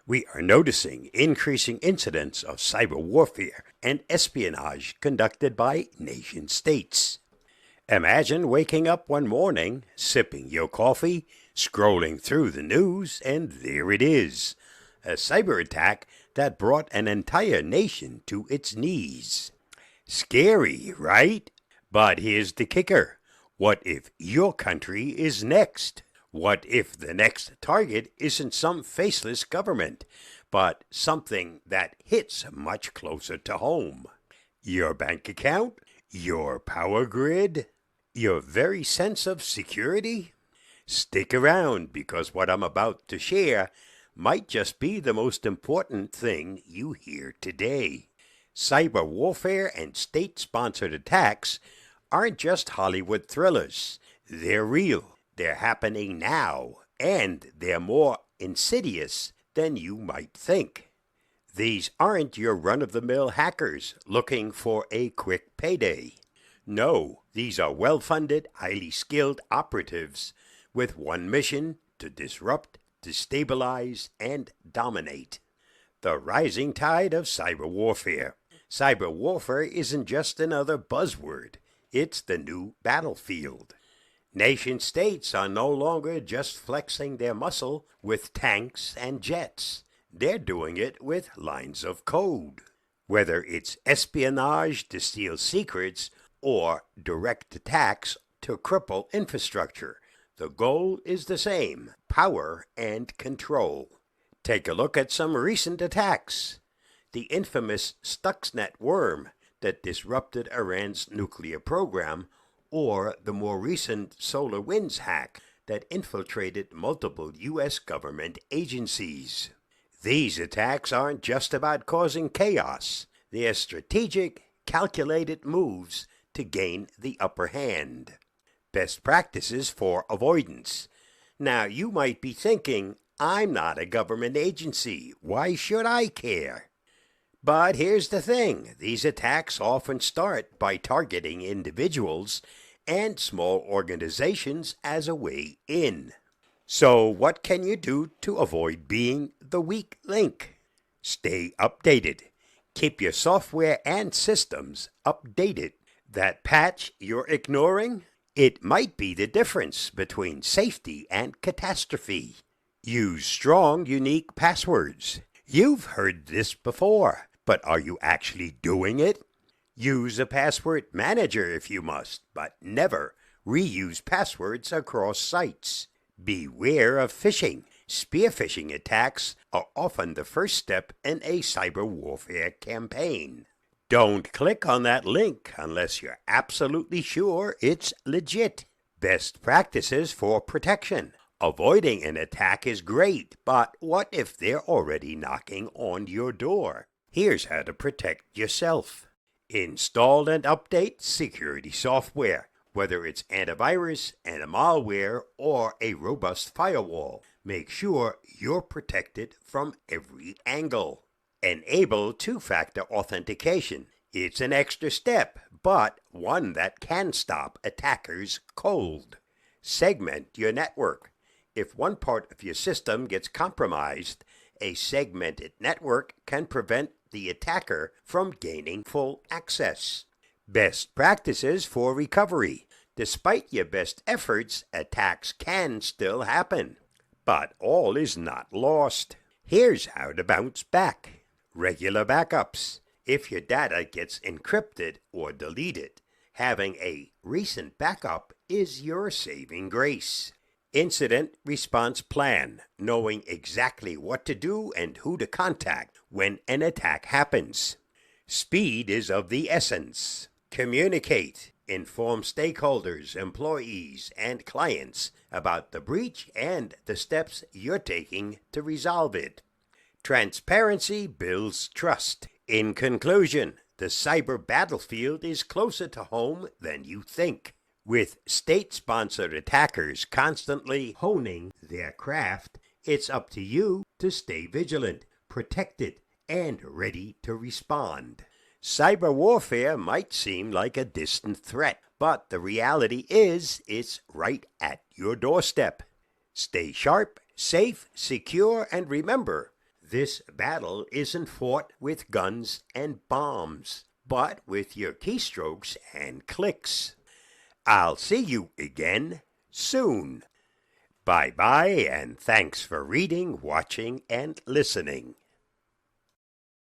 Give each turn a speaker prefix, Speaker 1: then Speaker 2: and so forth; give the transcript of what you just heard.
Speaker 1: We are noticing increasing incidents of cyber warfare and espionage conducted by nation states. Imagine waking up one morning, sipping your coffee, scrolling through the news, and there it is. A cyber attack that brought an entire nation to its knees. Scary, right? But here's the kicker. What if your country is next? What if the next target isn't some faceless government, but something that hits much closer to home? Your bank account? Your power grid? Your very sense of security? Stick around, because what I'm about to share might just be the most important thing you hear today. Cyber warfare and state-sponsored attacks aren't just Hollywood thrillers. They're real, they're happening now, and they're more insidious than you might think. These aren't your run-of-the-mill hackers looking for a quick payday. No, these are well-funded, highly skilled operatives with one mission: to disrupt, destabilize, and dominate. The rising tide of cyber warfare. Cyber warfare isn't just another buzzword. It's the new battlefield. Nation-states are no longer just flexing their muscle with tanks and jets. They're doing it with lines of code. Whether it's espionage to steal secrets or direct attacks to cripple infrastructure, the goal is the same: power and control. Take a look at some recent attacks. The infamous Stuxnet worm that disrupted Iran's nuclear program, or the more recent SolarWinds hack that infiltrated multiple U.S. government agencies. These attacks aren't just about causing chaos. They're strategic, calculated moves to gain the upper hand. Best practices for avoidance. Now, you might be thinking, I'm not a government agency. Why should I care? But here's the thing. These attacks often start by targeting individuals and small organizations as a way in. So what can you do to avoid being the weak link? Stay updated. Keep your software and systems updated. That patch you're ignoring? It might be the difference between safety and catastrophe. Use strong, unique passwords. You've heard this before, but are you actually doing it? Use a password manager if you must, but never reuse passwords across sites. Beware of phishing. Spear phishing attacks are often the first step in a cyber warfare campaign. Don't click on that link unless you're absolutely sure it's legit. Best practices for protection. Avoiding an attack is great, but what if they're already knocking on your door? Here's how to protect yourself. Install and update security software, whether it's antivirus, anti-malware, or a robust firewall. Make sure you're protected from every angle. Enable two-factor authentication. It's an extra step, but one that can stop attackers cold. Segment your network. If one part of your system gets compromised, a segmented network can prevent the attacker from gaining full access. Best practices for recovery. Despite your best efforts, attacks can still happen. But all is not lost. Here's how to bounce back. Regular backups. If your data gets encrypted or deleted, having a recent backup is your saving grace. Incident response plan. Knowing exactly what to do and who to contact when an attack happens. Speed is of the essence. Communicate. Inform stakeholders, employees, and clients about the breach and the steps you're taking to resolve it. Transparency builds trust. In conclusion, the cyber battlefield is closer to home than you think. With state-sponsored attackers constantly honing their craft, it's up to you to stay vigilant, protected, and ready to respond. Cyber warfare might seem like a distant threat, but the reality is it's right at your doorstep. Stay sharp, safe, secure, and remember, This battle isn't fought with guns and bombs, but with your keystrokes and clicks. I'll see you again soon. Bye-bye, and thanks for reading, watching, and listening.